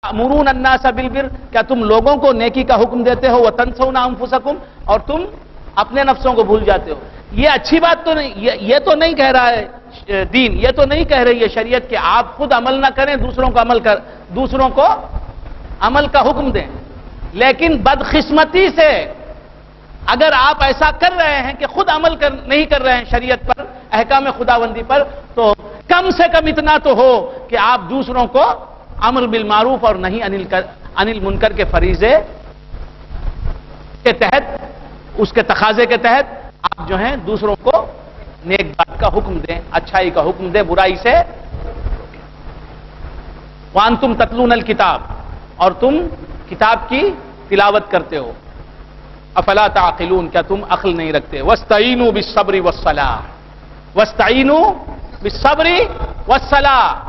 تأمرون الناس بالبر، کیا تم لوگوں کو نیکی کا حکم دیتے ہو، وتنسون انفسکم، اور تم اپنے نفسوں کو بھول جاتے ہو. یہ اچھی بات تو نہیں، یہ تو نہیں کہہ رہا ہے دین، یہ تو نہیں کہہ رہی ہے شریعت کہ آپ خود عمل نہ کریں، دوسروں کو عمل کا حکم دیں. لیکن بدقسمتی سے اگر آپ ایسا کر رہے ہیں کہ خود عمل نہیں کر رہے ہیں شریعت پر، احکام خداوندی پر، تو کم سے کم اتنا تو ہو کہ آپ دوسروں کو امر بالمعروف اور نہیں انل منکر کے فریضے کے تحت، اس کے تقاضے کے تحت آپ جو ہیں دوسروں کو نیک بات کا حکم دیں، اچھائی کا حکم دیں، برائی سے. وانتم تتلون الکتاب، اور تم کتاب کی تلاوت کرتے ہو. افلا تعقلون، کیا تم عقل نہیں رکھتے؟ واستعینوا بالصبر والصلاۃ، واستعینوا بالصبر والصلاۃ،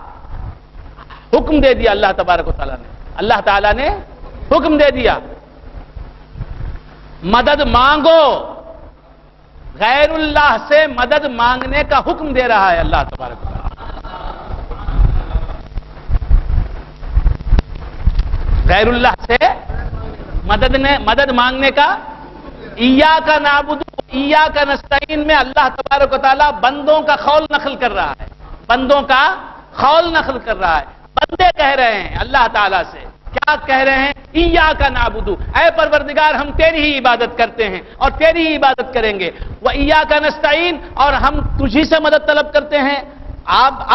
حکم دے دیا اللہ تبارک و تعالیٰ نے. اللہ تعالیٰ نے حکم دے دیا مدد مانگو، غیر اللہ سے مدد مانگنے کا حکم دے رہا ہے اللہ تبارک و تعالیٰ. غیر اللہ سے مدد مانگنے کا. ایاک نعبد ایاک نستعین میں اللہ تبارک و تعالیٰ بندوں کا قول نقل کر رہا ہے، بندوں کا قول نقل کر رہا ہے. بندے کہہ رہے ہیں اللہ تعالیٰ سے، کیا کہہ رہے ہیں؟ ایاک نعبد، اے پروردگار ہم تیری ہی عبادت کرتے ہیں اور تیری ہی عبادت کریں گے. وایاک نستعین، اور ہم تجھی سے مدد طلب کرتے ہیں.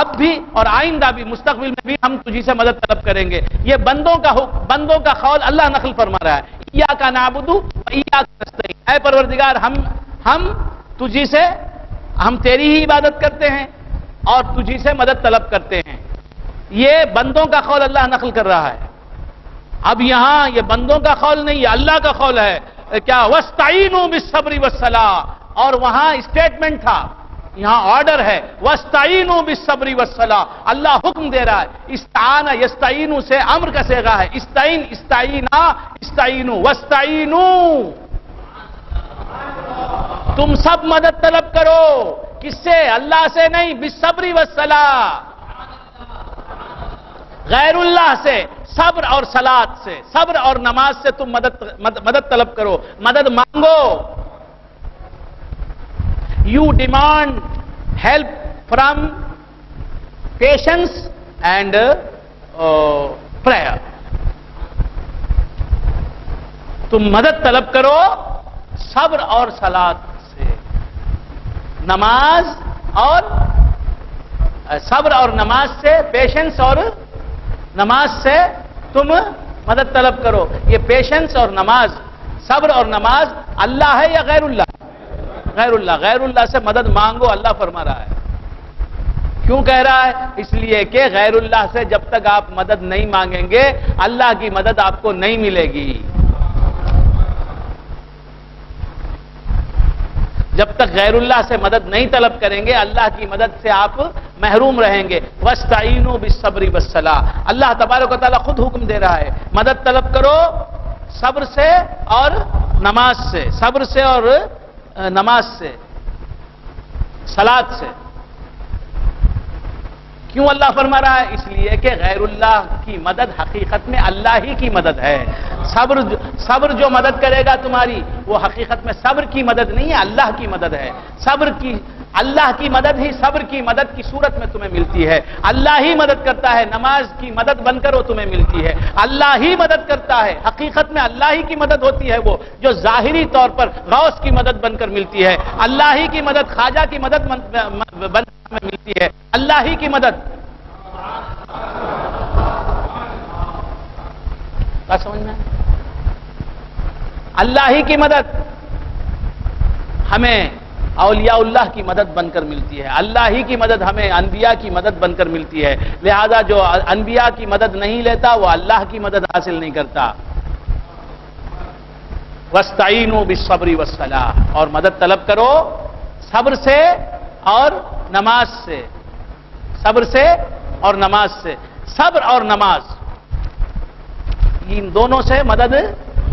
اب بھی اور آئندہ بھی، مستقبل میں بھی ہم تجھی سے مدد طلب کریں گے. یہ بندوں کا قول اللہ نقل فرما رہا ہے. ایاک نعبد وایاک نستعین، اے پروردگار ہم تجھی سے، ہم تیری ہی عبادت کرتے ہیں اور تجھی سے مدد طلب کرتے ہیں. یہ بندوں کا قول اللہ نقل کر رہا ہے. اب یہاں یہ بندوں کا قول نہیں، یہ اللہ کا قول ہے. کیا؟ واستعینوا بالصبر والصلاۃ، اور وہاں اسٹیٹمنٹ تھا، یہاں آرڈر ہے. واستعینوا بالصبر والصلاۃ، اللہ حکم دے رہا ہے. استعان یستعین سے امر کا صیغہ ہے. استعین، استعینا، استعینوا، واستعینوا، تم سب مدد طلب کرو. کس سے؟ اللہ سے نہیں، بالصبر والصلاۃ، غیر اللہ سے، صبر اور صلاۃ سے، صبر اور نماز سے تم مدد طلب کرو، مدد مانگو. You demand help from patience and prayer. تم مدد طلب کرو صبر اور صلاۃ سے. نماز اور صبر اور نماز سے، پیشنس اور نماز سے تم مدد طلب کرو. یہ پیشنس اور نماز، صبر اور نماز اللہ ہے یا غیر اللہ؟ غیر اللہ. غیر اللہ سے مدد مانگو اللہ فرما رہا ہے. کیوں کہہ رہا ہے؟ اس لیے کہ غیر اللہ سے جب تک آپ مدد نہیں مانگیں گے اللہ کی مدد آپ کو نہیں ملے گی. جب تک غیر اللہ سے مدد نہیں طلب کریں گے اللہ کی مدد سے آپ محروم رہیں گے. واستعینوا بالصبر والصلاۃ، اللہ تبارک و تعالیٰ خود حکم دے رہا ہے مدد طلب کرو صبر سے اور نماز سے، صبر سے اور نماز سے، صلاۃ سے. کیوں اللہ فرما رہا ہے؟ اس لیے کہ غیر اللہ کی مدد حقیقت میں اللہ ہی کی مدد ہے. صبر جو مدد کرے گا تمہاری، وہ حقیقت میں صبر کی مدد نہیں ہے، اللہ کی مدد ہے. اللہ کی مدد ہی صبر کی مدد کی صورت میں تمہیں ملتی ہے. اللہ ہی مدد کرتا ہے، نماز کی مدد بن کر وہ تمہیں ملتی ہے. اللہ ہی مدد کرتا ہے، حقیقت میں اللہ ہی کی مدد ہوتی ہے وہ جو ظاہری طور پر غوث کی مدد بن کر ملتی ہے. اللہ ہی کی مدد خواجہ کی مدد بن کر ملتی ہے. اللہ ہی کی مدد. کیا سمجھنا ہے؟ اللہ ہی کی مدد ہمیں اولیاء اللہ کی مدد بن کر ملتی ہے. اللہ ہی کی مدد ہمیں انبیاء کی مدد بن کر ملتی ہے. لہذا جو انبیاء کی مدد نہیں لیتا وہ اللہ کی مدد حاصل نہیں کرتا. واستعینوا بالصبر والصلاۃ، اور مدد طلب کرو صبر سے اور نماز سے. صبر سے اور نماز سے. صبر اور نماز، ان دونوں سے مدد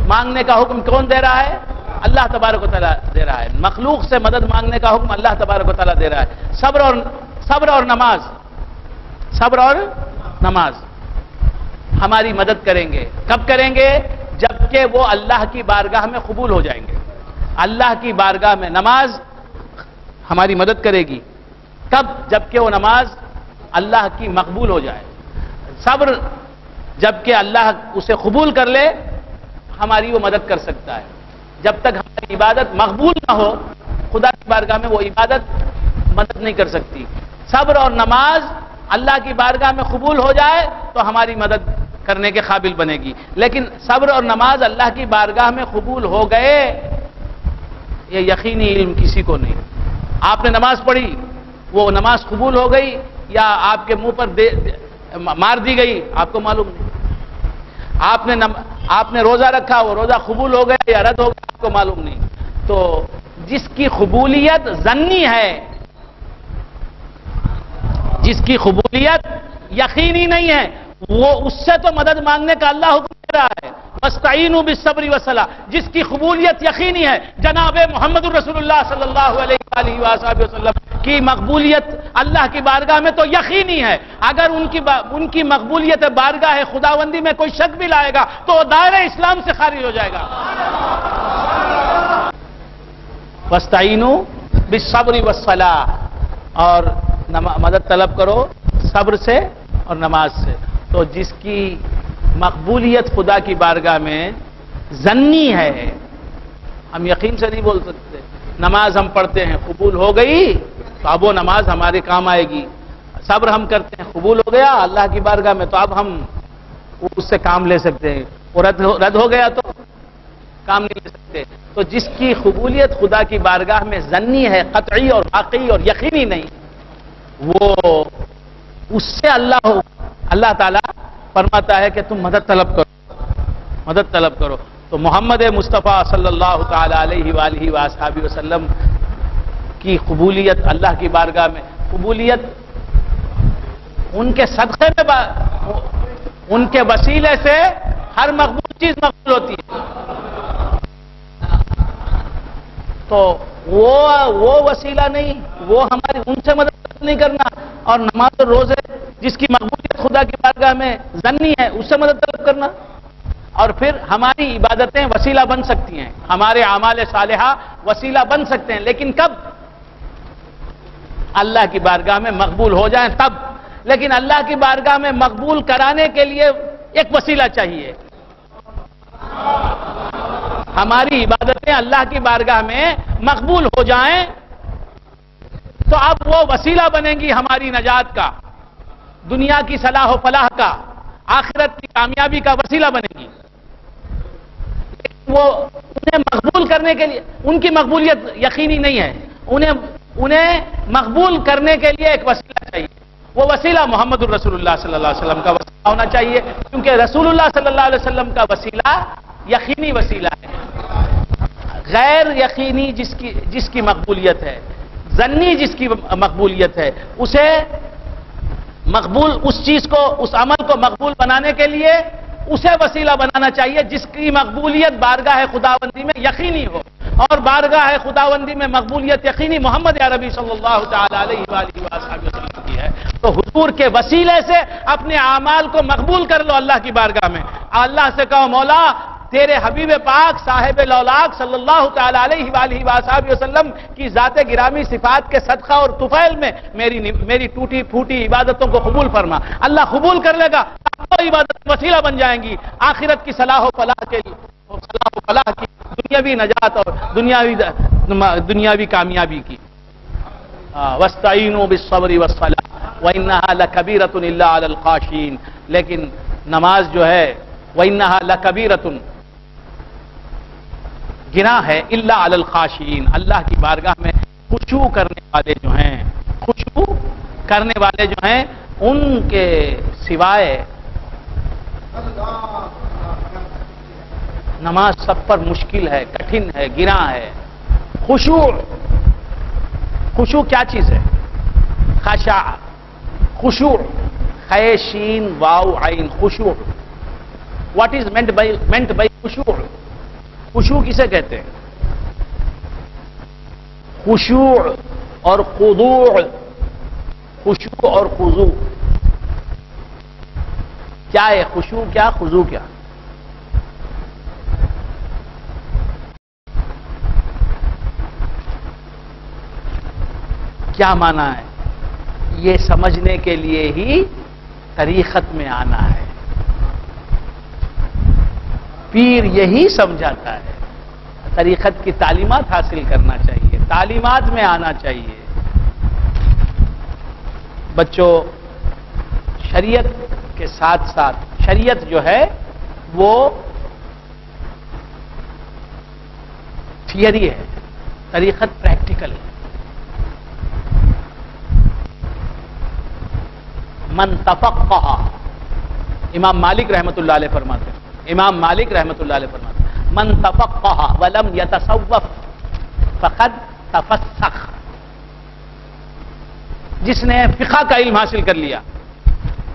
مانگنے کا حکم کون دے رہا ہے؟ اللہ تبارک و تعالیٰ دے رہا ہے. مخلوق سے مدد مانگنے کا حکم اللہ تبارک و تعالیٰ دے رہا ہے. صبر اور نماز، صبر اور نماز. ہماری مدد کریں گے. کب کریں گے؟ جبکہ وہ اللہ کی بارگاہ میں قبول ہو جائیں گے. اللہ کی بارگاہ میں نماز ہماری مدد کرے گی. کب؟ جبکہ وہ نماز اللہ کی مقبول ہو جائے. صبر جبکہ اللہ اسے قبول کر لے ہماری وہ مدد کر سکتا ہے. جب تک ہماری عبادت مقبول نہ ہو خدا کی بارگاہ میں وہ عبادت مدد نہیں کر سکتی. صبر اور نماز اللہ کی بارگاہ میں قبول ہو جائے تو ہماری مدد کرنے کے قابل بنے گی. لیکن صبر اور نماز اللہ کی بارگاہ میں قبول ہو گئے یہ یقینی علم کسی کو نہیں. آپ نے نماز پڑھی وہ نماز قبول ہو گئی یا آپ کے منہ پر مار دی گئی آپ کو معلوم نہیں. آپ نے روزہ رکھا وہ روزہ قبول ہو گیا یا رد ہو گیا آپ کو معلوم نہیں. تو جس کی قبولیت ظنی ہے، جس کی قبولیت یقینی نہیں ہے، وہ اس سے تو مدد مانگنے کا اللہ حکم دے رہا ہے. وَاسْتَعِينُوا بِالصَّبْرِ وَالصَّلَاةِ. جس کی قبولیت یقینی ہے، جناب محمد رسول اللہ صلی اللہ علیہ وآلہ وسلم کی مقبولیت اللہ کی بارگاہ میں تو یقینی ہے. اگر ان کی مقبولیت بارگاہ خداوندی میں کوئی شک بھی لائے گا تو وہ دائرہ اسلام سے خارج ہو جائے گا. وَاسْتَعِينُوا بِالصَّبْرِ وَالصَّلَاةِ. اور مدد طلب کرو صبر سے اور نماز سے. تو جس کی مقبولیت خدا کی بارگاہ میں ظنی ہے، ہم یقین سے نہیں بول سکتے. نماز ہم پڑھتے ہیں قبول ہو گئی تو اب وہ نماز ہمارے کام آئے گی. صبر ہم کرتے ہیں قبول ہو گیا اللہ کی بارگاہ میں تو اب ہم اس سے کام لے سکتے ہیں. وہ رد ہو گیا تو کام نہیں لے سکتے. تو جس کی قبولیت خدا کی بارگاہ میں ظنی ہے، قطعی اور واقعی اور یقینی نہیں، وہ اس سے اللہ تعالیٰ فرماتا ہے کہ تم مدد طلب کرو. تو محمد مصطفیٰ صلی اللہ تعالی علیہ وآلہ وآلہ وسلم کی قبولیت اللہ کی بارگاہ میں، قبولیت ان کے صدقے میں ان کے وسیلے سے ہر مقبول چیز مقبول ہوتی ہے. تو وہ وسیلہ نہیں، وہ ہماری ان سے مدد نہیں کرنا. اور نماز اور روزے جس کی مقبولیت خدا کی بارگاہ میں ظنی ہے اس سے مدد طلب کرنا. اور پھر ہماری عبادتیں وسیلہ بن سکتی ہیں، ہمارے اعمال صالحہ وسیلہ بن سکتے ہیں، لیکن کب؟ اللہ کی بارگاہ میں مقبول ہو جائیں تب. لیکن اللہ کی بارگاہ میں مقبول کرانے کے لیے ایک وسیلہ چاہیے. ہماری عبادتیں اللہ کی بارگاہ میں مقبول ہو جائیں تو اب وہ وسیلہ بنیں گی ہماری نجات کا، دنیا کی صلاح و فلاح کا، آخرت کی کامیابی کا وسیلہ بنے گی. وہ انہیں مقبول کرنے کے لیے ان کی مقبولیت یقینی نہیں ہے، انہیں مقبول کرنے کے لیے ایک وسیلہ چاہیے. وہ وسیلہ محمد الرسول اللہ صلی اللہ علیہ وسلم کا وسیلہ ہونا چاہیے، کیونکہ رسول اللہ صلی اللہ علیہ وسلم کا وسیلہ یقینی وسیلہ ہے. غیر یقینی جس کی مقبولیت ہے، ظنی جس کی مقبولیت ہے، اسے مقبول اس چیز کو، اس عمل کو مقبول بنانے کے لیے اسے وسیلہ بنانا چاہیے جس کی مقبولیت بارگاہ خداوندی میں یقینی ہو. اور بارگاہ خداوندی میں مقبولیت یقینی محمد عربی صلی اللہ تعالی علیہ وآلہ وسلم کی ہے. تو حضور کے وسیلے سے اپنے اعمال کو مقبول کر لو اللہ کی بارگاہ میں. اللہ سے کہو مولا تیرے حبیب پاک صاحب لولاک صلی اللہ تعالی علیہ وآلہ وسلم کی ذات گرامی صفات کے صدقہ اور طفیل میں میری ٹوٹی پھوٹی عبادتوں کو قبول فرما. اللہ قبول کر لے گا، وہ عبادت وسیلہ بن جائیں گی آخرت کی صلاح و فلاح کے لیے، صلاح و فلاح کی، دنیاوی نجات اور دنیاوی کامیابی کی. وَاسْتَعِينُوا بِالصَّبْرِ وَالصَّلَاةِ وَإِنَّهَا لَكَبِيرَةٌ إِلَّا عَلَى الْخَاشِعِينَ. لیکن نماز جو ہے وَإِنَّهَا لَكَبِيرَةٌ گناہ ہے، الا علی الخاشعین، اللہ کی بارگاہ میں خشوع کرنے والے جو ہیں، خشوع کرنے والے جو ہیں ان کے سوائے نماز سب پر مشکل ہے، کٹھن ہے، گناہ ہے. خشوع کیا چیز ہے؟ خشع، خشوع، خیشین واو عین، خشوع. واٹ از meant by خشوع؟ خشوع کسے کہتے ہیں؟ خشوع اور خضوع، خشوع اور خضوع کیا ہے خشوع کیا خضوع کیا؟ کیا معنی ہے؟ یہ سمجھنے کے لیے ہی طریقت میں آنا ہے. پیر یہی سمجھاتا ہے. طریقت کی تعلیمات حاصل کرنا چاہیے، تعلیمات میں آنا چاہیے. بچوں، شریعت کے ساتھ ساتھ شریعت جو ہے وہ تھیوری ہے، طریقت پریکٹیکل ہے. من تفقہ، امام مالک رحمۃ اللہ علیہ فرماتے ہیں، امام مالک رحمۃ اللہ علیہ فرماتے ہیں من تفقہ ولم یتصوف فقد تفسخ. جس نے فقہ کا علم حاصل کر لیا،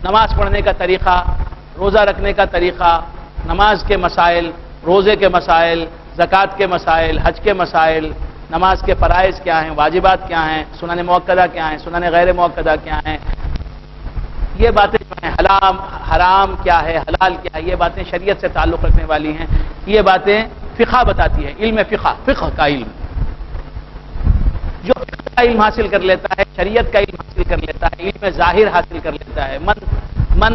نماز پڑھنے کا طریقہ، روزہ رکھنے کا طریقہ، نماز کے مسائل، روزے کے مسائل، زکوٰۃ کے مسائل، حج کے مسائل، نماز کے فرائض کیا ہیں، واجبات کیا ہیں، سنن مؤکدہ کیا ہیں، سنن غیر مؤکدہ کیا ہیں، یہ باتیں جو ہیں، حرام کیا ہے، حلال کیا ہے، یہ باتیں شریعت سے تعلق رکھنے والی ہیں. یہ باتیں فقہ بتاتی ہے، علم فقہ کا علم. جو فقہ کا علم حاصل کر لیتا ہے، شریعت کا علم حاصل کر لیتا ہے، علم ظاہر حاصل کر لیتا ہے. من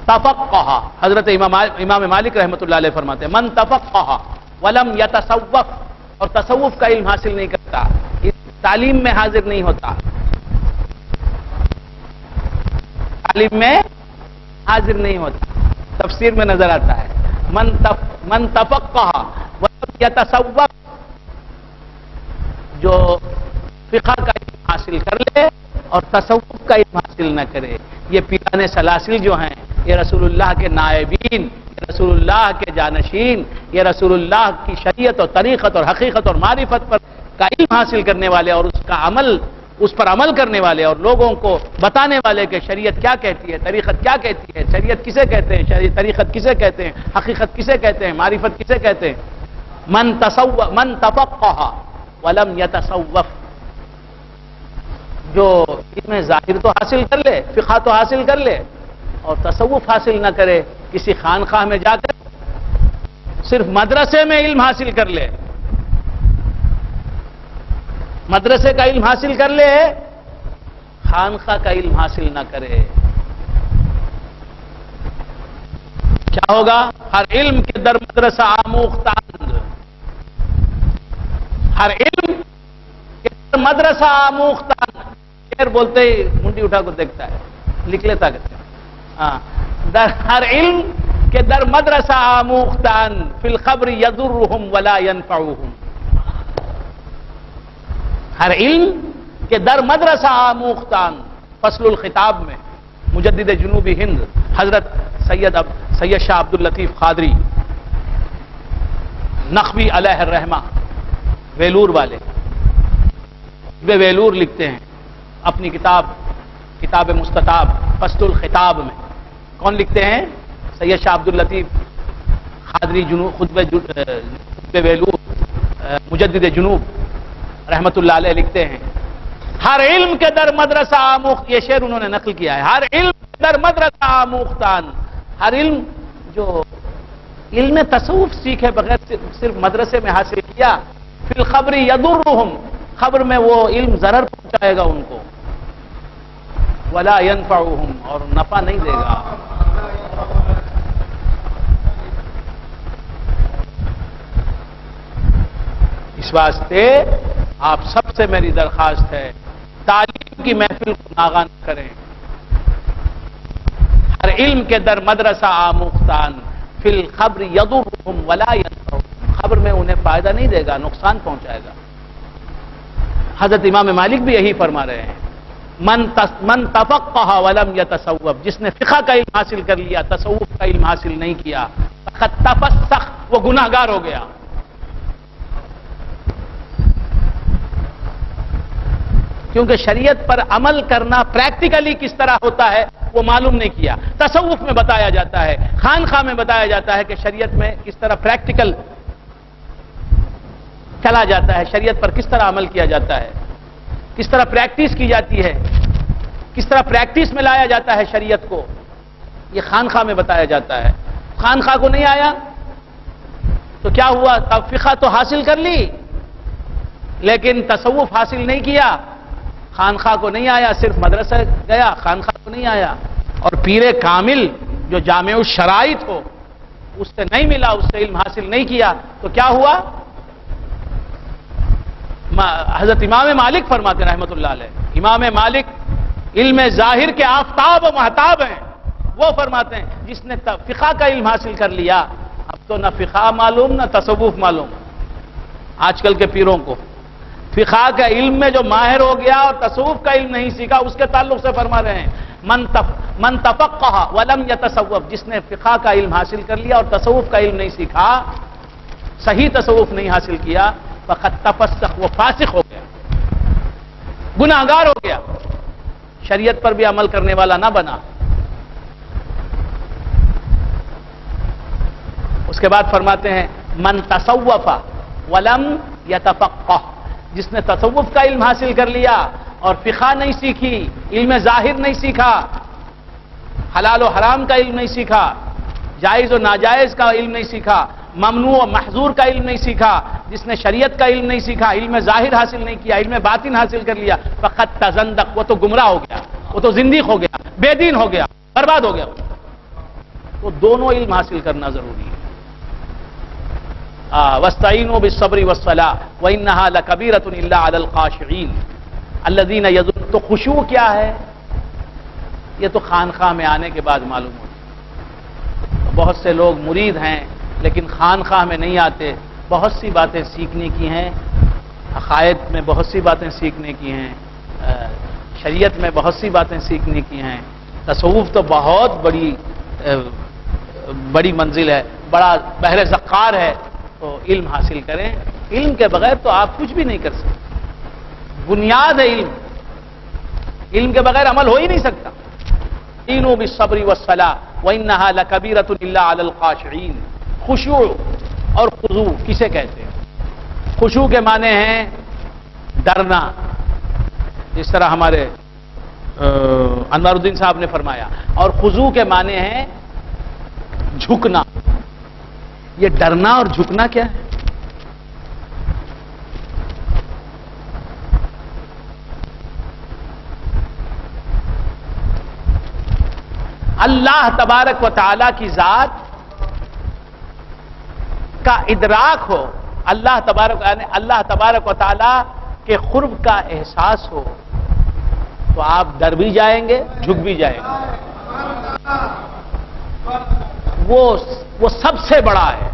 تفقہ، حضرت امام مالک رحمۃ اللہ علیہ فرماتے ہیں من تفقہ ولم یتصوف، اور تصوف کا علم حاصل نہیں کرتا، تعلیم میں حاضر نہیں ہوتا، تعلیم میں حاضر نہیں ہوتا. تفسیر میں نظر آتا ہے من تفقہ ولم یتصوف، جو فقہ کا علم حاصل کر لے اور تصوف کا علم حاصل نہ کرے. یہ پیران سلاسل جو ہیں، یہ رسول اللہ کے نائبین، یہ رسول اللہ کے جانشین، یہ رسول اللہ کی شریعت اور طریقت اور حقیقت اور معرفت پر کا علم حاصل کرنے والے اور اس پر عمل کرنے والے اور لوگوں کو بتانے والے کہ شریعت کیا کہتی ہے، طریقت کیا کہتی ہے، شریعت کسے کہتے ہیں، طریقت کسے کہتے ہیں، حقیقت کسے کہتے ہیں، معرفت کسے کہتے ہیں. من تفقہ ولم یتصوف، جو علم ظاہر تو حاصل کر لے، فقہ تو حاصل کر لے اور تصوف حاصل نہ کرے، کسی خانقاہ میں جا کر صرف مدرسے میں علم حاصل کر لے، مدرسے کا علم حاصل کر لے، خانقاہ کا علم حاصل نہ کرے. کیا ہوگا؟ ہر علم کے در مدرسہ آموختند، ہر علم کے در مدرسہ آموختند. شعر بولتے ہی منڈی اٹھا کو دیکھتا ہے، لکھ لیتا کہتے ہیں. ہر علم کے در مدرسہ آموختند فی الخبر یضرہم ولا ینفعہم. ہر علم کے در مدرسہ آموختان. فصل الخطاب میں مجدد جنوبی ہند حضرت سید شاہ عبد الطیف قادری نقوی علیہ الرحمہ، ویلور والے، ویلور لکھتے ہیں اپنی کتاب مستطاب فصل الخطاب میں. کون لکھتے ہیں؟ سید شاہ عبد الطیف قادری خطبہ ویلور مجدد جنوب رحمت اللہ علیہ لکھتے ہیں ہر علم کے در مدرسہ آموخت. یہ شعر انہوں نے نقل کیا ہے. ہر علم کے در مدرسہ آموختان، ہر علم جو علم تصوف سیکھے بغیر صرف مدرسے میں حاصل کیا، فی الخبر یضرہم، خبر میں وہ علم ضرر پہنچائے گا ان کو، ولا ینفعہم، اور نفع نہیں دے گا. اس واسطے آپ سب سے میری درخواست ہے، تعلیم کی محفل کو ناغہ نہ کریں. ہر علم کے در مدرسہ آموختان فی الخبر یضرہم ولا ینفعہم، خبر میں انہیں فائدہ نہیں دے گا، نقصان پہنچائے گا. حضرت امام مالک بھی یہی فرما رہے ہیں من تفقہ ولم یتصوف، جس نے فقہ کا علم حاصل کر لیا، تصوف کا علم حاصل نہیں کیا، فقد تفسخ، وہ گناہگار ہو گیا. کیونکہ شریعت پر عمل کرنا پریکٹیکلی کس طرح ہوتا ہے وہ معلوم نہیں کیا. تصوف میں بتایا جاتا ہے، خانقاہ میں بتایا جاتا ہے کہ شریعت میں کس طرح پریکٹیکل چلا جاتا ہے، شریعت پر کس طرح عمل کیا جاتا ہے، کس طرح پریکٹس کی جاتی ہے، کس طرح پریکٹس میں لایا جاتا ہے شریعت کو. یہ خانخواہ میں بتایا جاتا ہے. خانخواہ کو نہیں آیا تو کیا ہوا؟ فقہ تو حاصل کر لی لیکن تصوف حاصل نہیں کیا. خانخواہ کو نہیں آیا، صرف مدرسہ گیا، خانخواہ کو نہیں آیا. اور پیر کامل جو جامع الشرائط ہو اس سے نہیں ملا، اس سے علم حاصل نہیں کیا تو کیا ہوا؟ حضرت امام مالک فرماتے ہیں رحمت اللہ علیہ، امام مالک علم ظاہر کے آفتاب و مہتاب ہیں. وہ فرماتے ہیں جس نے فقہ کا علم حاصل کر لیا، اب تو نہ فقہ معلوم نہ تصوف معلوم. آج کل کے پیروں کو فقہ کا علم میں جو ماہر ہو گیا اور تصوف کا علم نہیں سیکھا، اس کے تعلق سے فرما رہے ہیں من تفقہ ولم یتصوف، جس نے فقہ کا علم حاصل کر لیا اور تصوف کا علم نہیں سیکھا، صحیح تصوف نہیں حاصل کیا، فقط تفسق، وہ فاسق ہو گیا، گناہگار ہو گیا، شریعت پر بھی عمل کرنے والا نہ بنا. اس کے بعد فرماتے ہیں من تصوف ولم یتفقہ، جس نے تصوف کا علم حاصل کر لیا اور فقہ نہیں سیکھی، علم ظاہر نہیں سیکھا، حلال و حرام کا علم نہیں سیکھا، جائز و ناجائز کا علم نہیں سیکھا، ممنوع و محظور کا علم نہیں سیکھا، جس نے شریعت کا علم نہیں سیکھا، علم ظاہر حاصل نہیں کیا، علم باطن حاصل کر لیا، فقط تزندق، وہ تو گمراہ ہو گیا، وہ تو زندیق ہو گیا، بے دین ہو گیا، برباد ہو گیا. تو دونوں علم حاصل کرنا ضروری ہے. وَاسْتَعِينُوا بِالصَّبْرِ وَالصَّلَاةِ وَإِنَّهَا لَكَبِيرَةٌ إِلَّا عَلَى الْخَاشِعِينَ الَّذِينَ يَظُنُّونَ. تو خشوع کیا ہے؟ یہ تو خانخواہ میں آنے کے بعد معلوم ہوتا ہے. بہت سے لوگ مرید ہیں لیکن خانخواہ میں نہیں آتے. بہت سی باتیں سیکھنے کی ہیں، عقائد میں بہت سی باتیں سیکھنے کی ہیں، شریعت میں بہت سی باتیں سیکھنے کی ہیں. تصوف تو بہت بڑی منزل ہے، بڑا بحر زخار ہے. تو علم حاصل کریں. علم کے بغیر تو آپ کچھ بھی نہیں کر سکتے. بنیاد ہے علم، علم کے بغیر عمل ہو ہی نہیں سکتا. اینو بالصبر والصلاۃ وانھا لکبیرۃ الا علی الخاشعین. خشوع اور خضوع کسے کہتے ہیں؟ خشوع کے معنی ہیں ڈرنا، جس طرح ہمارے انوار الدین صاحب نے فرمایا، اور خضوع کے معنی ہیں جھکنا. یہ ڈرنا اور جھکنا کیا ہے؟ اللہ تبارک و تعالی کی ذات کا ادراک ہو، اللہ تبارک و تعالی کے قرب کا احساس ہو تو آپ ڈر بھی جائیں گے، جھک بھی جائیں گے. وہ سب سے بڑا ہے،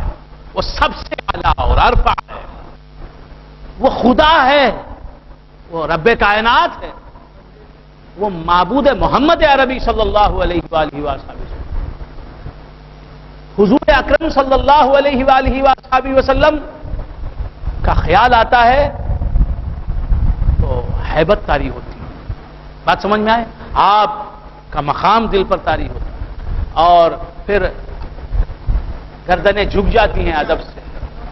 وہ سب سے اعلیٰ اور ارفع ہے، وہ خدا ہے، وہ رب کائنات ہے، وہ معبود محمد عربی صلی اللہ علیہ وآلہ وسلم. حضور اکرم صلی اللہ علیہ وآلہ وسلم کا خیال آتا ہے تو ہیبت طاری ہوتی ہے. بات سمجھ میں آئے؟ آپ کا مقام دل پر طاری ہوتا ہے اور پھر گردنیں جھک جاتی ہیں ادب سے.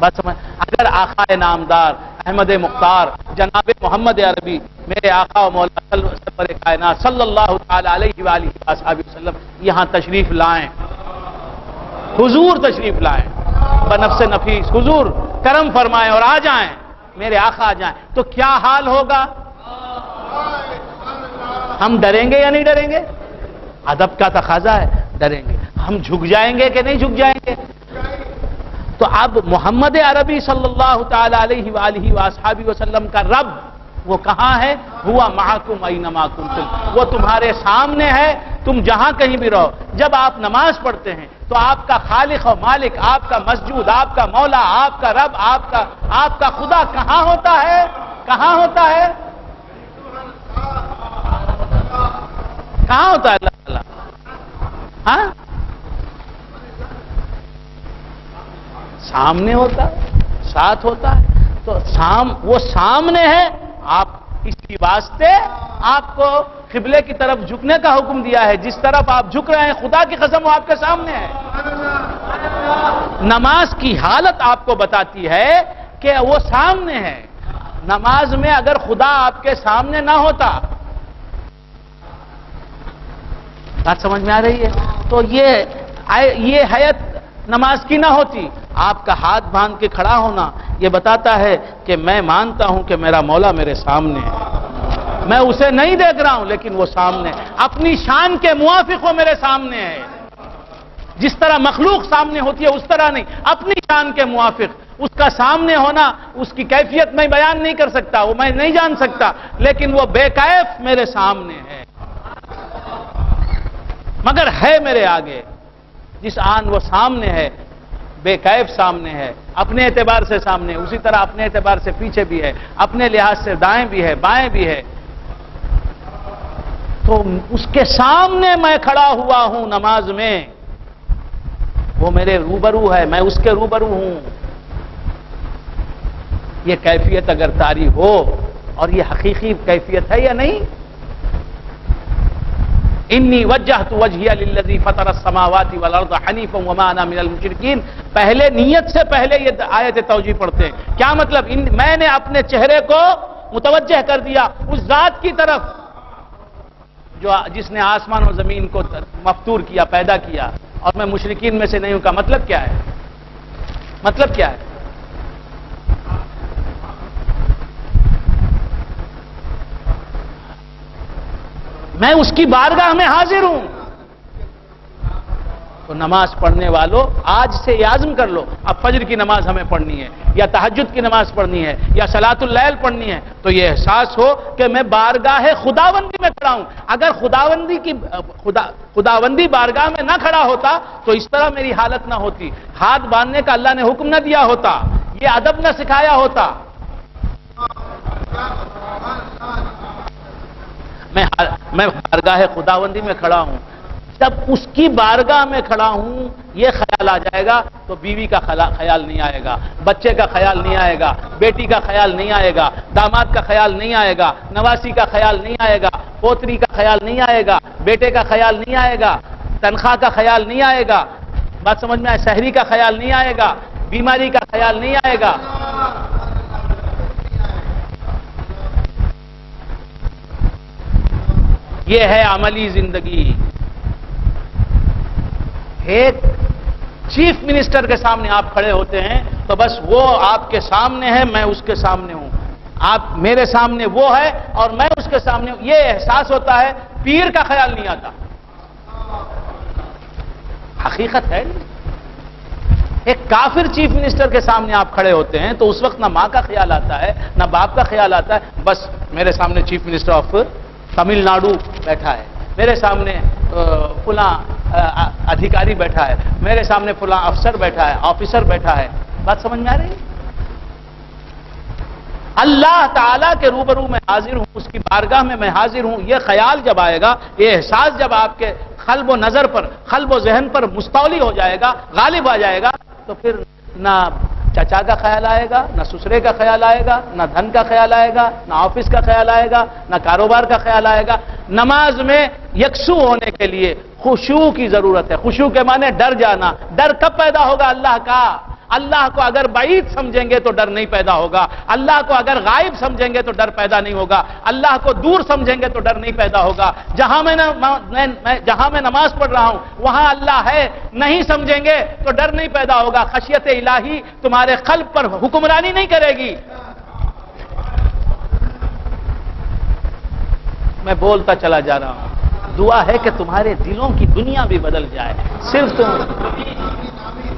بات سمجھ؟ اگر آقا نامدار احمد مختار جناب محمد عربی میرے آقا و مولا سرور کائنات صلی اللہ تعالی علیہ وآلہ وسلم یہاں تشریف لائیں، حضور تشریف لائیں بنفس نفیس، حضور کرم فرمائیں اور آ جائیں، میرے آقا آ جائیں، تو کیا حال ہوگا؟ ہم ڈریں گے یا نہیں ڈریں گے؟ ادب کا تقاضا ہے، ڈریں گے. ہم جھک جائیں گے کہ نہیں جھک جائیں گے؟ تو اب محمد عربی صلی اللہ تعالی علیہ وآلہ وسلم کا رب وہ کہاں ہے؟ ہوا معکم اینما کنتم، وہ تمہارے سامنے ہے، تم جہاں کہیں بھی رہو. جب آپ نماز پڑھتے ہیں تو آپ کا خالق و مالک، آپ کا مسجود، آپ کا مولا، آپ کا رب، آپ کا خدا کہاں ہوتا ہے؟ کہاں ہوتا ہے؟ کہاں ہوتا ہے اللہ تعالیٰ؟ ہاں سامنے ہوتا ہے، ساتھ ہوتا ہے. تو وہ سامنے ہے. آپ اسی واسطے آپ کو قبلے کی طرف جھکنے کا حکم دیا ہے. جس طرف آپ جھک رہے ہیں خدا کی قسم وہ آپ کے سامنے ہے. نماز کی حالت آپ کو بتاتی ہے کہ وہ سامنے ہے. نماز میں اگر خدا آپ کے سامنے نہ ہوتا، بات سمجھ میں آ رہی ہے؟ تو یہ حیت نماز کی نہ ہوتی. آپ کا ہاتھ باندھ کے کھڑا ہونا یہ بتاتا ہے کہ میں مانتا ہوں کہ میرا مولا میرے سامنے ہے. میں اسے نہیں دیکھ رہا ہوں لیکن وہ سامنے ہے. اپنی شان کے موافق وہ میرے سامنے ہے. جس طرح مخلوق سامنے ہوتی ہے اس طرح نہیں، اپنی شان کے موافق. اس کا سامنے ہونا، اس کی کیفیت میں بیان نہیں کر سکتا، وہ میں نہیں جان سکتا، لیکن وہ بے کیف میرے سامنے ہے، مگر ہے میرے آگے. جس آن وہ سامنے ہے، بے کیف سامنے ہے، اپنے اعتبار سے سامنے، اسی طرح اپنے اعتبار سے پیچھے بھی ہے، اپنے لحاظ سے دائیں بھی ہے، بائیں بھی ہے. تو اس کے سامنے میں کھڑا ہوا ہوں نماز میں، وہ میرے روبرو ہے، میں اس کے روبرو ہوں. یہ کیفیت اگر طاری ہو، اور یہ حقیقی کیفیت ہے یا نہیں؟ انی وجہت وجہی للذی فطر السماوات والارض حنیفا وما انا من المشرکین. پہلے نیت سے پہلے یہ آیت توجیہ پڑھتے ہیں. کیا مطلب؟ میں نے اپنے چہرے کو متوجہ کر دیا اس ذات کی طرف جس نے آسمان و زمین کو مفطور کیا، پیدا کیا، اور میں مشرکین میں سے نہیں ہوں. کا مطلب کیا ہے؟ مطلب کیا ہے؟ میں اس کی بارگاہ میں حاضر ہوں. تو نماز پڑھنے والوں آج سے یہ عزم کر لو، اب فجر کی نماز ہمیں پڑھنی ہے، یا تہجد کی نماز پڑھنی ہے، یا صلاۃ اللیل پڑھنی ہے، تو یہ احساس ہو کہ میں بارگاہ خداوندی میں کھڑا ہوں. اگر خداوندی بارگاہ میں نہ کھڑا ہوتا تو اس طرح میری حالت نہ ہوتی. ہاتھ باندھنے کا اللہ نے حکم نہ دیا ہوتا، یہ ادب نہ سکھایا ہوتا. میں بارگاہ خداوندی میں کھڑا ہوں. جب اس کی بارگاہ میں کھڑا ہوں یہ خیال آ جائے گا تو بیوی کا خیال نہیں آئے گا، بچے کا خیال نہیں آئے گا، بیٹی کا خیال نہیں آئے گا، داماد کا خیال نہیں آئے گا، نواسی کا خیال نہیں آئے گا، پوتری کا خیال نہیں آئے گا، بیٹے کا خیال نہیں آئے گا، تنخواہ کا خیال نہیں آئے گا. بات سمجھ میں آئے؟ شہری کا خیال نہیں آئے گا، بیماری کا خیال نہیں آئے گا. یہ ہے عملی زندگی. ایک چیف منسٹر کے سامنے آپ کھڑے ہوتے ہیں تو بس وہ آپ کے سامنے ہے، میں اس کے سامنے ہوں. آپ میرے سامنے وہ ہے اور میں اس کے سامنے ہوں. یہ احساس ہوتا ہے. پیر کا خیال نہیں آتا. حقیقت ہے. ایک کافر چیف منسٹر کے سامنے آپ کھڑے ہوتے ہیں تو اس وقت نہ ماں کا خیال آتا ہے نہ باپ کا خیال آتا ہے. بس میرے سامنے chief minister of Tamil Nadu بیٹھا ہے، میرے سامنے فلاں ادھیکاری بیٹھا ہے، میرے سامنے فلاں افسر بیٹھا ہے، آفیسر بیٹھا ہے. بات سمجھ میں آ رہی ہے؟ اللہ تعالیٰ کے روبرو میں حاضر ہوں، اس کی بارگاہ میں حاضر ہوں. یہ خیال جب آئے گا، یہ احساس جب آپ کے قلب و نظر پر، قلب و ذہن پر مستولی ہو جائے گا، غالب آ جائے گا، تو پھر نہ چچا کا خیال آئے گا، نہ سسرے کا خیال آئے گا، نہ دھن کا خیال آئے گا، نہ آفس کا خیال آئے گا، نہ کاروبار کا خیال آئے گا. نماز میں یکسو ہونے کے لیے خشوع کی ضرورت ہے. خشوع کے معنی ڈر جانا. ڈر کب پیدا ہوگا؟ اللہ کا. اللہ کو اگر بعید سمجھیں گے تو ڈر نہیں پیدا ہوگا. اللہ کو اگر غائب سمجھیں گے تو ڈر پیدا نہیں ہوگا. اللہ کو دور سمجھیں گے تو ڈر نہیں پیدا ہوگا. جہاں میں نماز پڑھ رہا ہوں وہاں اللہ ہے نہیں سمجھیں گے تو ڈر نہیں پیدا ہوگا. خشیت الہی تمہارے قلب پر حکمرانی نہیں کرے گی. میں بولتا چلا جا رہا ہوں. دعا ہے کہ تمہارے دلوں کی دنیا بھی بدل جائے. صرف تم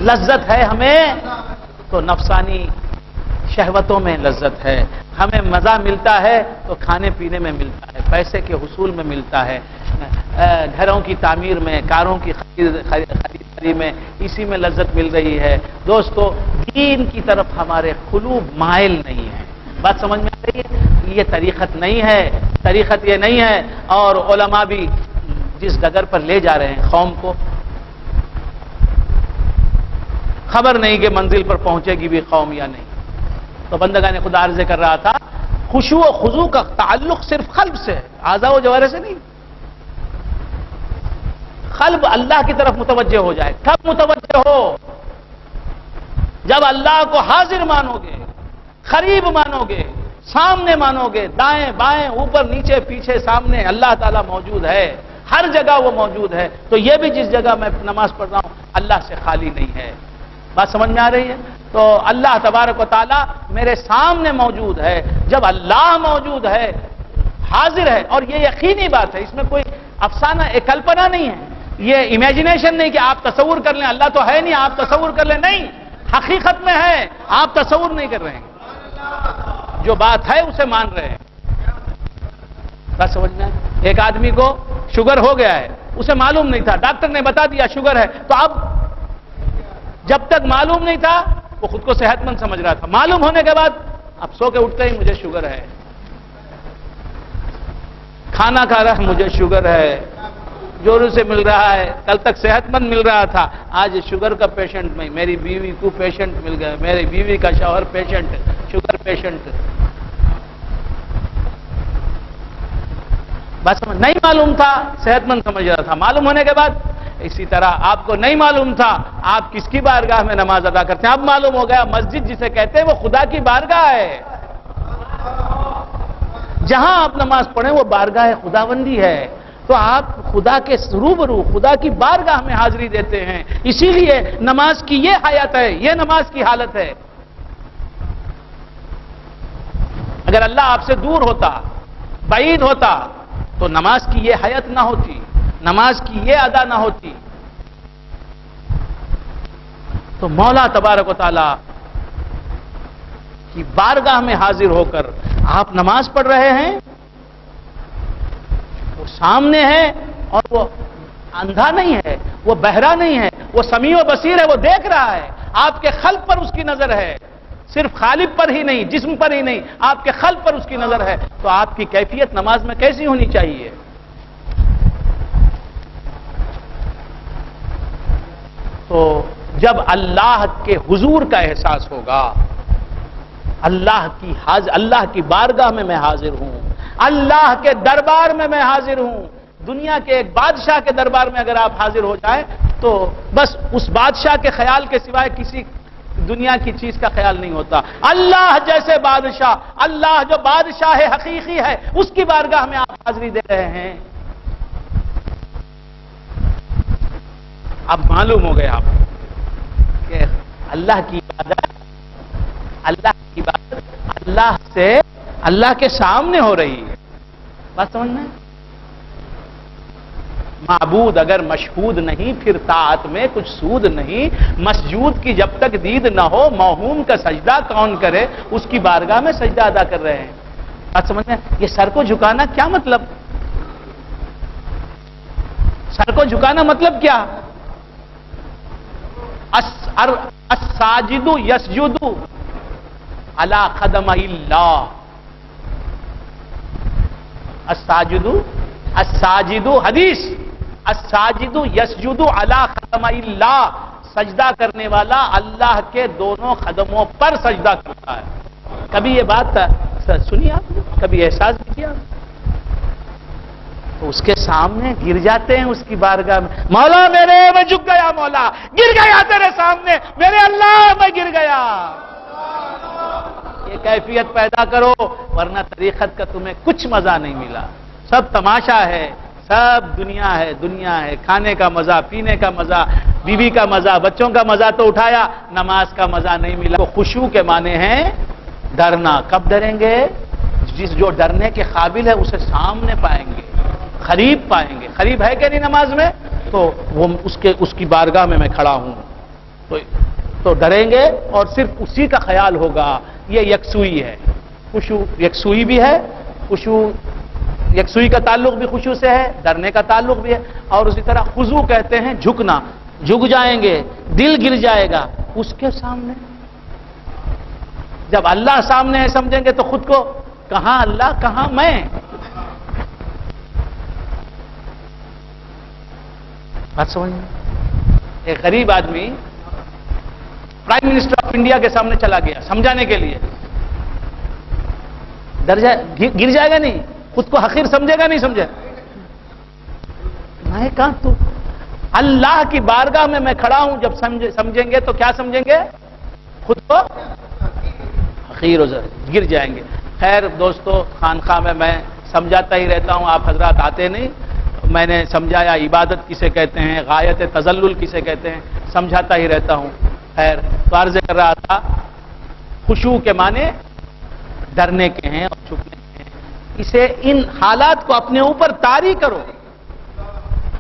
لذت ہے ہمیں تو نفسانی شہوتوں میں لذت ہے. ہمیں مزہ ملتا ہے تو کھانے پینے میں ملتا ہے، پیسے کے حصول میں ملتا ہے، گھروں کی تعمیر میں، کاروں کی خریداری میں، اسی میں لذت مل رہی ہے. دوستو دین کی طرف ہمارے قلوب مائل نہیں ہے. بات سمجھ میں آ رہی ہے؟ یہ طریقت نہیں ہے. طریقت یہ نہیں ہے. اور علماء بھی جس ڈگر پر لے جا رہے ہیں قوم کو، خبر نہیں کہ منزل پر پہنچے گی بھی قوم یا نہیں. تو بندگان خدا عرض کر رہا تھا خشوع و خضوع کا تعلق صرف قلب سے ہے، اعضاء و جوارح سے نہیں. قلب اللہ کی طرف متوجہ ہو جائے. کب متوجہ ہو؟ جب اللہ کو حاضر مانو گے، قریب مانو گے، سامنے مانو گے، دائیں بائیں اوپر نیچے پیچھے سامنے اللہ تعالیٰ موجود ہے. ہر جگہ وہ موجود ہے، تو یہ بھی جس جگہ میں نماز پڑھ رہا ہوں اللہ سے خالی نہیں ہے۔ بات سمجھ میں آ رہی ہے؟ تو اللہ تبارک و تعالی میرے سامنے موجود ہے۔ جب اللہ موجود ہے، حاضر ہے، اور یہ یقینی بات ہے، اس میں کوئی افسانہ ایک کلپنا نہیں ہے، یہ امیجنیشن نہیں کہ آپ تصور کر لیں اللہ تو ہے نہیں آپ تصور کر لیں، نہیں، حقیقت میں ہے، آپ تصور نہیں کر رہے ہیں، جو بات ہے اسے مان رہے ہیں۔ بات سمجھنا ہے؟ ایک آدمی کو شوگر ہو گیا ہے، اسے معلوم نہیں تھا، ڈاکٹر نے بتا دیا شوگر ہے، تو اب جب تک معلوم نہیں تھا وہ خود کو صحت مند سمجھ رہا تھا، معلوم ہونے کے بعد اب سو کے اٹھتے ہی مجھے شوگر ہے، کھانا کھا رہا ہے مجھے شوگر ہے، جوروں سے مل رہا ہے، کل تک صحت مند مل رہا تھا، آج شوگر کا پیشنٹ میں، میری بیوی کو پیشنٹ مل گیا، میری بیوی کا شوہر پیشنٹ، شوگر پیشنٹ۔ بس نہیں معلوم تھا، صحت مند سمجھ رہا تھا، معلوم ہونے کے بعد اسی طرح آپ کو نہیں معلوم تھا آپ کس کی بارگاہ میں نماز ادا کرتے ہیں، اب معلوم ہو گیا مسجد جسے کہتے ہیں وہ خدا کی بارگاہ ہے، جہاں آپ نماز پڑھیں وہ بارگاہ خداوندی ہے، تو آپ خدا کے روبرو خدا کی بارگاہ میں حاضری دیتے ہیں، اسی لیے نماز کی یہ حیات ہے، یہ نماز کی حالت ہے۔ اگر اللہ آپ سے دور ہوتا، بعید ہوتا، تو نماز کی یہ حیات نہ ہوتی، نماز کی یہ ادا نہ ہوتی۔ تو مولا تبارک و تعالی کی بارگاہ میں حاضر ہو کر آپ نماز پڑھ رہے ہیں، وہ سامنے ہے، اور وہ اندھا نہیں ہے، وہ بہرا نہیں ہے، وہ سمیع و بصیر ہے، وہ دیکھ رہا ہے، آپ کے خلق پر اس کی نظر ہے، صرف خالق پر ہی نہیں، جسم پر ہی نہیں، آپ کے خلق پر اس کی نظر ہے، تو آپ کی کیفیت نماز میں کیسی ہونی چاہیے؟ تو جب اللہ کے حضور کا احساس ہوگا، اللہ کی بارگاہ میں میں حاضر ہوں، اللہ کے دربار میں میں حاضر ہوں، دنیا کے ایک بادشاہ کے دربار میں اگر آپ حاضر ہو جائیں تو بس اس بادشاہ کے خیال کے سوائے کسی دنیا کی چیز کا خیال نہیں ہوتا، اللہ جیسے بادشاہ، اللہ جو بادشاہ حقیقی ہے اس کی بارگاہ میں آپ حاضری دے رہے ہیں۔ اب معلوم ہو گیا آپ کہ اللہ کی عبادت اللہ کے سامنے ہو رہی ہے۔ بات سمجھنا ہے؟ معبود اگر مشہود نہیں پھر طاعت میں کچھ سود نہیں، مسجود کی جب تک دید نہ ہو موہوم کا سجدہ کون کرے، اس کی بارگاہ میں سجدہ ادا کر رہے ہیں۔ بات سمجھنا ہے؟ یہ سر کو جھکانا کیا مطلب؟ سر کو جھکانا مطلب کیا؟ الساجد یسجد علی قدمہ اللہ، الساجد حدیث، الساجد یسجد علی قدمہ اللہ، سجدہ کرنے والا اللہ کے دونوں قدموں پر سجدہ کرتا ہے۔ کبھی یہ بات سنی آپ نے؟ کبھی احساس بھی کیا؟ تو اس کے سامنے گر جاتے ہیں، اس کی بارگاہ میں، مولا میرے میں جھک گیا، مولا گر گیا تیرے سامنے، میرے اللہ میں گر گیا۔ یہ کیفیت پیدا کرو، ورنہ طریقت کا تمہیں کچھ مزہ نہیں ملا، سب تماشا ہے، سب دنیا ہے، کھانے کا مزہ، پینے کا مزہ، بیوی کا مزہ، بچوں کا مزہ تو اٹھایا، نماز کا مزہ نہیں ملا۔ وہ خشوع کے معنی ہیں ڈرنا۔ کب ڈریں گے؟ جو ڈرنے کے قابل ہے اسے سامنے پائیں گے، قریب پائیں گے۔ قریب ہے کہ نہیں نماز میں؟ تو وہ اس کی بارگاہ میں کھڑا ہوں، تو ڈریں گے اور صرف اسی کا خیال ہوگا۔ یہ یکسوئی ہے، خشوع یکسوئی بھی ہے، خشوع یکسوئی کا تعلق بھی خشوع سے ہے، ڈرنے کا تعلق بھی ہے، اور اسی طرح خضوع کہتے ہیں جھکنا، جھک جائیں گے، دل گر جائے گا اس کے سامنے۔ جب اللہ سامنے ہے سمجھیں گے تو خود کو کہاں اللہ کہاں میں۔ بات سمجھیں؟ ایک غریب آدمی پرائم منسٹر آف انڈیا کے سامنے چلا گیا سمجھانے کے لیے، گر جائے گا نہیں؟ خود کو حقیر سمجھے گا نہیں سمجھے؟ میں کہاں تو اللہ کی بارگاہ میں کھڑا ہوں، جب سمجھیں گے تو کیا سمجھیں گے؟ خود کو حقیر ہو گر جائیں گے۔ خیر دوستو، خانقاہ میں سمجھاتا ہی رہتا ہوں، آپ حضرات آتے نہیں، میں نے سمجھایا عبادت کسے کہتے ہیں، غایت تذلل کسے کہتے ہیں، سمجھاتا ہی رہتا ہوں. خیر، تو عرض کر رہا تھا خشوع کے معنی ڈرنے کے ہیں اور چھپنے کے ہیں. اسے ان حالات کو اپنے اوپر طاری کرو،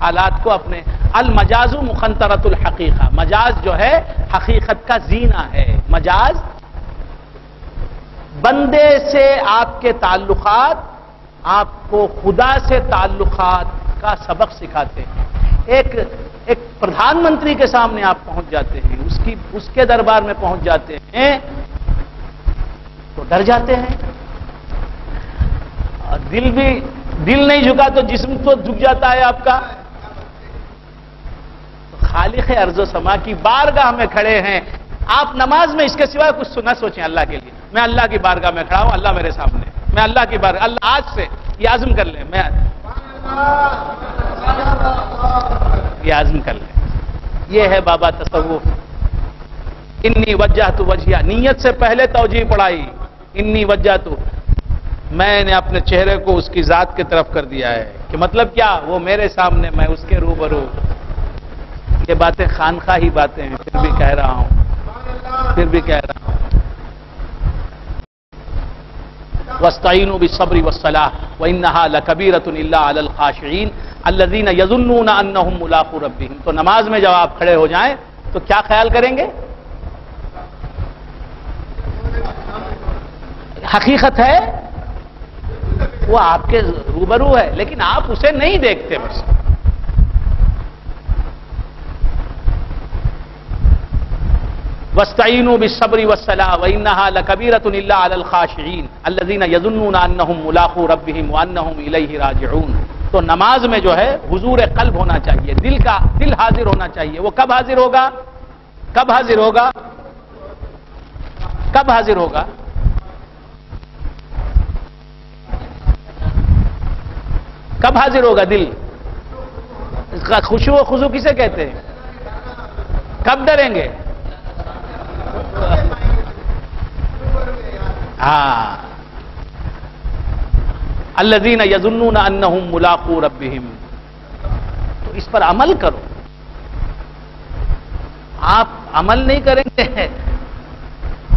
حالات کو اپنے. المجاز مخنطرۃ الحقیقہ، مجاز جو ہے حقیقت کا زینہ ہے. مجاز بندے سے آپ کے تعلقات آپ کو خدا سے تعلقات کا سبق سکھاتے ہیں. ایک پردھان منتری کے سامنے آپ پہنچ جاتے ہیں، اس کے دربار میں پہنچ جاتے ہیں تو ڈر جاتے ہیں. اور دل نہیں جھکا تو جسم تو جھک جاتا ہے آپ کا. تو خالق ارض و سما کی بارگاہ میں کھڑے ہیں آپ، نماز میں اس کے سوائے کچھ نہ سوچیں. اللہ کے لیے میں اللہ کی بارگاہ میں کھڑا ہوں، اللہ میرے سامنے، میں اللہ کی بارگاہ. اللہ آج سے یہ عزم کر لیں، میں یہ عزم کر لیں. یہ ہے بابا تصوف. انی وجہت وجہیہ، نیت سے پہلے توجیہ پڑھائی. انی وجہت، میں نے اپنے چہرے کو اس کی ذات کی طرف کر دیا ہے. کہ مطلب کیا؟ وہ میرے سامنے، میں اس کے روبرو. یہ باتیں خانخواہی باتیں ہیں، پھر بھی کہہ رہا ہوں. وَاسْتَعِينُوا بِالصَّبْرِ وَالصَّلَاةِ وَإِنَّهَا لَكَبِيرَةٌ إِلَّا عَلَى الْخَاشِعِينَ الَّذِينَ يَظُنُّونَ أَنَّهُمْ مُلَاقُو رَبِّهِمْ. تو نماز میں جب آپ کھڑے ہو جائیں تو کیا خیال کریں گے؟ حقیقت ہے وہ آپ کے روبرو ہے، لیکن آپ اسے نہیں دیکھتے. بس وَاسْتَعِينُوا بِالصَّبْرِ وَالصَّلَاةِ وَإِنَّهَا لَكَبِيرَةٌ إِلَّا عَلَى الْخَاشِعِينَ الَّذِينَ يَظُنُّونَ أَنَّهُمْ مُلَاقُو رَبِّهِمْ وَأَنَّهُمْ إِلَيْهِ راجعون. تو نماز میں جو ہے حضور قلب ہونا چاہیے، دل حاضر ہونا چاہیے. وہ کب حاضر ہوگا؟ کب حاضر ہوگا؟ کب حاضر ہوگا؟ کب حاضر ہوگا دل؟ خشوع و خضوع کسے کہتے ہیں؟ کب ڈریں گے؟ ہاں، الذین یظنون انہم ملاقو ربہم. تو اس پر عمل کرو. آپ عمل نہیں کریں گے،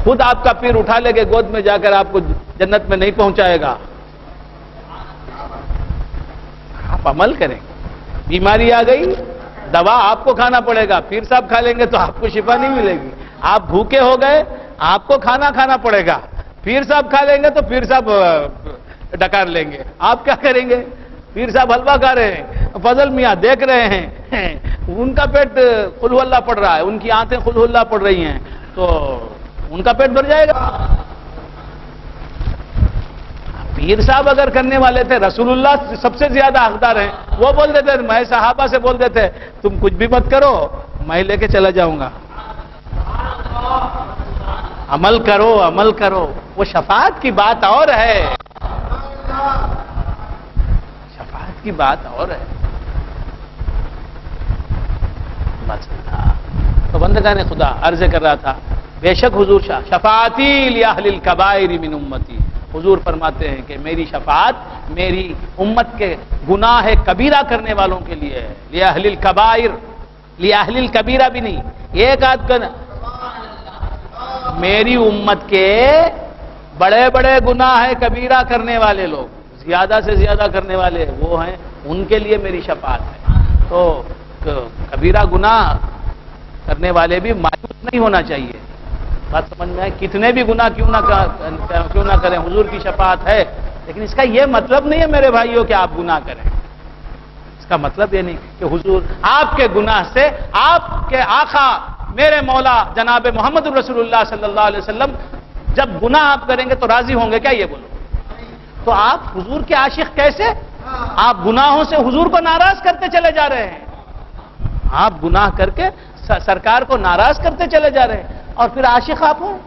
خود آپ کا پیر اٹھا لے کے گود میں جا کر آپ کو جنت میں نہیں پہنچائے گا. آپ عمل کریں. بیماری آ گئی، دوا آپ کو کھانا پڑے گا. پیر صاحب کھا لیں گے تو آپ کو شفا نہیں ملے گی. آپ بھوکے ہو گئے، آپ کو کھانا پڑے گا. پیر صاحب کھا لیں گے تو پیر صاحب ڈکار لیں گے. آپ کیا کریں گے؟ پیر صاحب حلوہ کھا رہے ہیں، فضل میاں دیکھ رہے ہیں، ان کا پیٹ قل ہو اللہ پڑھ رہا ہے، ان کی آنتیں قل ہو اللہ پڑھ رہی ہیں، تو ان کا پیٹ بھر جائے گا. پیر صاحب اگر کرنے والے تھے، رسول اللہ سب سے زیادہ حقدار ہیں، وہ بول دیتے، میں صحابہ سے بول دیتے تم کچھ بھی مت کرو، میں لے کے چلا جاؤں گا. عمل کرو، عمل کرو. وہ شفاعت کی بات اور ہے، شفاعت کی بات اور ہے. تو بندگان خدا عرض کر رہا تھا، بے شک حضور شفاعتی لأہل الکبائر من امتی. حضور فرماتے ہیں کہ میری شفاعت میری امت کے گناہ کبیرہ کرنے والوں کے لیے ہے. لأہل الکبائر، لأہل الکبیرہ بھی نہیں، ایک آدھ کا میری امت کے بڑے بڑے گناہ کبیرہ کرنے والے لوگ، زیادہ سے زیادہ کرنے والے وہ ہیں، ان کے لیے میری شفاعت ہے. تو کبیرہ گناہ کرنے والے بھی مایوس نہیں ہونا چاہیے. بات سمجھ میں ہے؟ کتنے بھی گناہ کیوں نہ کریں، حضور کی شفاعت ہے. لیکن اس کا یہ مطلب نہیں ہے میرے بھائیوں کہ آپ گناہ کریں. اس کا مطلب یہ نہیں کہ حضور آپ کے گناہ سے آپ کے آقا میرے مولا جناب محمد رسول اللہ صلی اللہ علیہ وسلم جب گناہ آپ کریں گے تو راضی ہوں گے کیا؟ یہ بولو. تو آپ حضور کے عاشق کیسے؟ آپ گناہوں سے حضور کو ناراض کرتے چلے جا رہے ہیں. آپ گناہ کر کے سرکار کو ناراض کرتے چلے جا رہے ہیں، اور پھر عاشق آپ ہوں.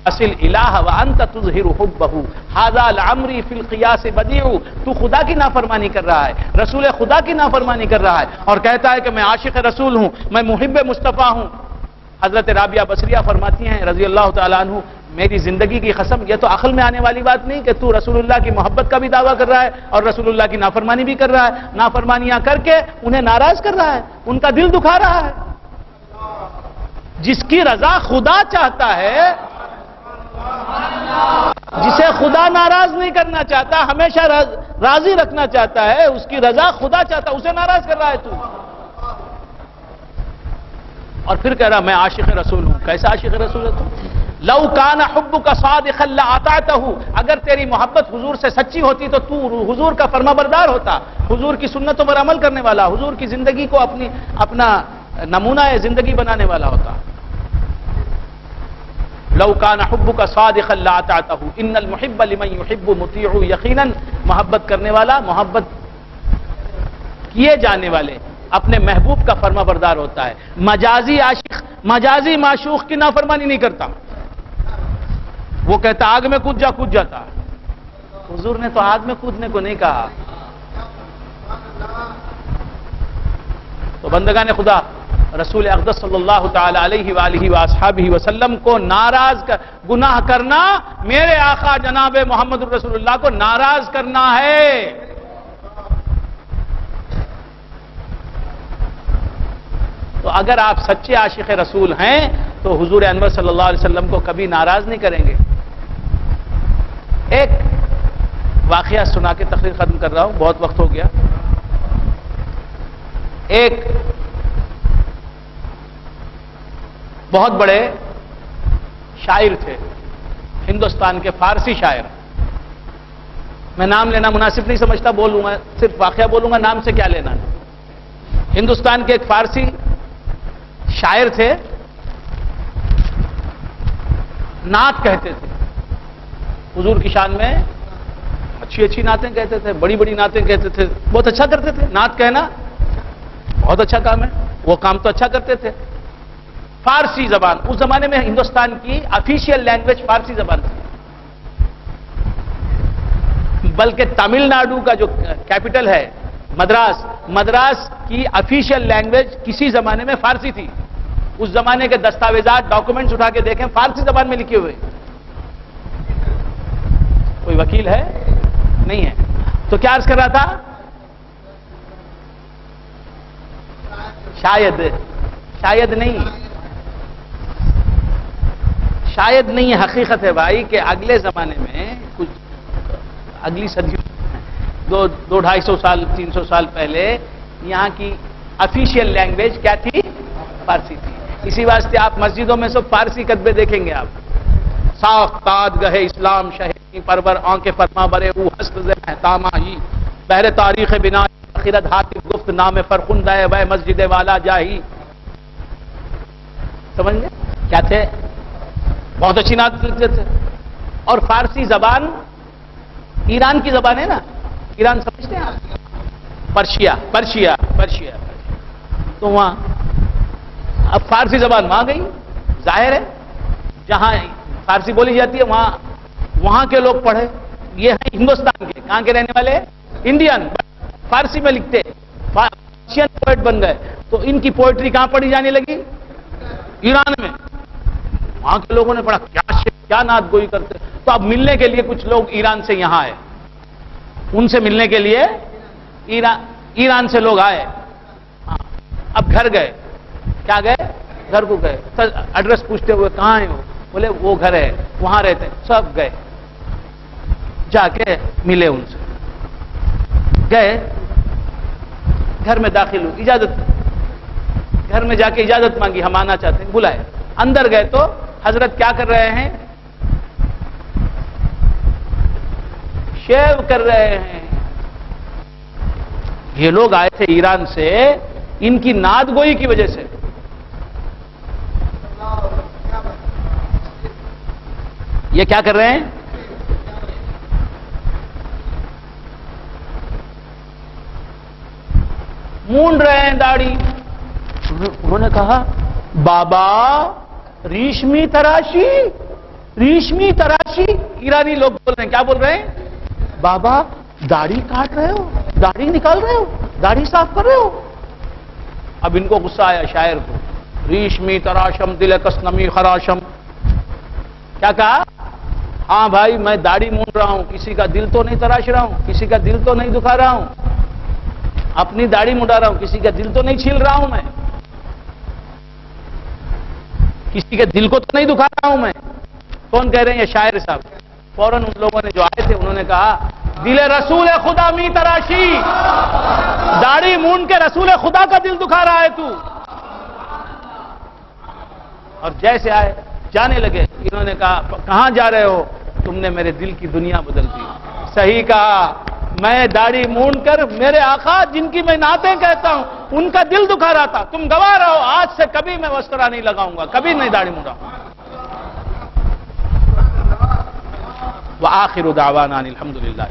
اصل الہ وانت تظہر حبہ ھذا لعمری فی القیاس بدیع. تو خدا کی نافرمانی کر رہا ہے، رسول خدا کی نافرمانی کر رہا ہے، اور کہتا ہے کہ میں عاشق رسول ہوں، میں محب مصطفیٰ ہوں. حضرت رابعہ بصریہ فرماتی ہیں رضی اللہ تعالیٰ عنہ میری زندگی کی قسم، یہ تو عقل میں آنے والی بات نہیں کہ تو رسول اللہ کی محبت کا بھی دعویٰ کر رہا ہے اور رسول اللہ کی نافرمانی بھی کر رہا ہے، نافرمانیاں کر کے انہیں ناراض کر رہا ہے، ان کا دل دکھا رہا ہے۔ جس کی رضا خدا چاہتا ہے، جسے خدا ناراض نہیں کرنا چاہتا، ہمیشہ راضی رکھنا چاہتا ہے، اس کی رضا خدا چاہتا ہے، اسے ناراض کر رہا ہے تو۔ اور پھر کہہ رہا میں عاشق رسول ہوں۔ کیسا عاشق رسول ہے تو؟ لو کان حبک صادقا لاطعتہ، اگر تیری محبت حضور سے سچی ہوتی تو حضور کا فرما بردار ہوتا، حضور کی سنتوں پر عمل کرنے والا، حضور کی زندگی کو اپنا نمونہ زندگی بنانے والا ہوتا۔ لو کان حبک صادقا لاطعتہ ان المحب لمن يحب مطیع، یقیناً محبت کرنے والا، محبت کیے جانے والے اپنے محبوب کا فرما بردار ہوتا ہے۔ مجازی عاشق مجازی معشوق کی نافرمانی نہیں کرتا، وہ کہتا آگ میں کود جاتا۔ حضور نے تو آگ میں کودنے کو نہیں کہا۔ تو بندگان خدا، رسول اقدس صلی اللہ تعالی علیہ وآلہ وآصحابہ وسلم کو ناراض گناہ کرنا، میرے آقا جناب محمد رسول اللہ کو ناراض کرنا ہے۔ تو اگر آپ سچے عاشق رسول ہیں تو حضور انور صلی اللہ علیہ وسلم کو کبھی ناراض نہیں کریں گے۔ ایک واقعہ سنا کے تقریر ختم کر رہا ہوں، بہت وقت ہو گیا۔ ایک بہت بڑے شاعر تھے ہندوستان کے، فارسی شاعر۔ میں نام لینا مناسب نہیں سمجھتا، بولوں گا صرف واقعہ بولوں گا، نام سے کیا لینا ہے۔ ہندوستان کے ایک فارسی شاعر تھے، نعت کہتے تھے حضور کی شان میں، اچھی اچھی نعتیں کہتے تھے، بڑی بڑی نعتیں کہتے تھے، بہت اچھا کرتے تھے۔ نعت کہنا بہت اچھا کام ہے، وہ کام تو اچھا کرتے تھے۔ فارسی زبان، اس زمانے میں ہندوستان کی آفیشیل لینگویج فارسی زبان تھی، بلکہ تمل ناڈو کا جو کیپٹل ہے مدراس کی آفیشیل لینگویج کسی زمانے میں فارسی تھی۔ اس زمانے کے دستاویزات، ڈاکومنٹس اٹھا کے دیکھیں، فارسی زبان میں لکھے ہوئے۔ کوئی وکیل ہے؟ نہیں ہے۔ تو کیا عرض کر رہا تھا؟ شاید نہیں ہے، حقیقت ہے بھائی کہ اگلے زمانے میں کچھ اگلی صدی 200-250 سال 300 سال پہلے یہاں کی آفیشیل لینگویج کیا تھی؟ فارسی تھی۔ اسی واسطے آپ مسجدوں میں سب فارسی کتبے دیکھیں گے آپ، ساختاد گہے اسلام شہری پرور آنکھ فرما برے او ہست مہتامہ ہی بہر تاریخ بنا آخرت حاطب گفت نام فرخندہ وے مسجد والا جاہی۔ سمجھ گئے کیا تھے؟ بہت اچھی نعت لکھتے تھے۔ اور فارسی زبان ایران کی زبان ہے نا، ایران سمجھتے ہیں آپ؟ پرشیا تو وہاں اب فارسی زبان وہاں گئی، ظاہر ہے جہاں فارسی بولی جاتی ہے وہاں کے لوگ پڑھے۔ یہ ہیں ہندوستان کے، کہاں کے رہنے والے؟ انڈین، فارسی میں لکھتے، پرشین پوئٹ بن گئے۔ تو ان کی پوئٹری کہاں پڑھی جانے لگی؟ ایران میں۔ وہاں کے لوگوں نے پڑھا کیا نعت گوئی کرتے۔ تو اب ملنے کے لیے کچھ لوگ ایران سے یہاں آئے، ان سے ملنے کے لیے ایران سے لوگ آئے۔ اب گھر گئے، کیا گئے؟ گھر کو گئے، ایڈریس پوچھتے ہوئے کہاں ہیں وہ؟ بولے وہ گھر ہے، وہاں رہتے ہیں۔ سب گئے، جا کے ملے ان سے، گئے گھر میں داخل ہوئی، گھر میں جا کے اجازت مانگی، ہم آنا چاہتے ہیں، بلائے۔ اندر گئے تو حضرت کیا کر رہے ہیں؟ شیو کر رہے ہیں۔ یہ لوگ آئے تھے ایران سے ان کی نعت گوئی کی وجہ سے۔ یہ کیا کر رہے ہیں؟ مونڈ رہے ہیں داڑھی۔ انہوں نے کہا بابا ریشمی تراشی، ریشمی تراشی۔ ایرانی لوگ بول رہے ہیں، کیا بول رہے ہیں؟ بابا داڑھی کاٹ رہے ہو، داڑھی نکال رہے ہو، داڑھی صاف کر رہے ہو۔ اب ان کو غصہ آیا شاعر کو، ریشمی تراشم دل کس نمی خراشم، کیا کہا؟ ہاں بھائی میں داڑھی مونڈ رہا ہوں، کسی کا دل تو نہیں تراش رہا ہوں، کسی کا دل تو نہیں دکھا رہا ہوں، اپنی داڑھی مڈا رہا ہوں، کسی کا دل تو نہیں چھیل رہا ہوں، میں کسی کے دل کو تو نہیں دکھا رہا ہوں میں. کون کہہ رہے ہیں؟ یہ شاعر صاحب. فوراً ان لوگوں نے جو آئے تھے انہوں نے کہا دل رسول خدا می تراشی، داڑھی مونڈ کے رسول خدا کا دل دکھا رہا ہے تو. اور جیسے آئے جانے لگے. انہوں نے کہا کہاں جا رہے ہو؟ تم نے میرے دل کی دنیا بدل دی. صحیح کہا، میں داڑھی مونڈ کر میرے آقا جن کی میں نعتیں کہتا ہوں ان کا دل دکھا رہا تھا. تم گواہ رہو، آج سے کبھی میں وسطرہ نہیں لگاؤں گا، کبھی نہیں داڑھی مونڈاؤں گا. وآخر دعوانا الحمدللہ.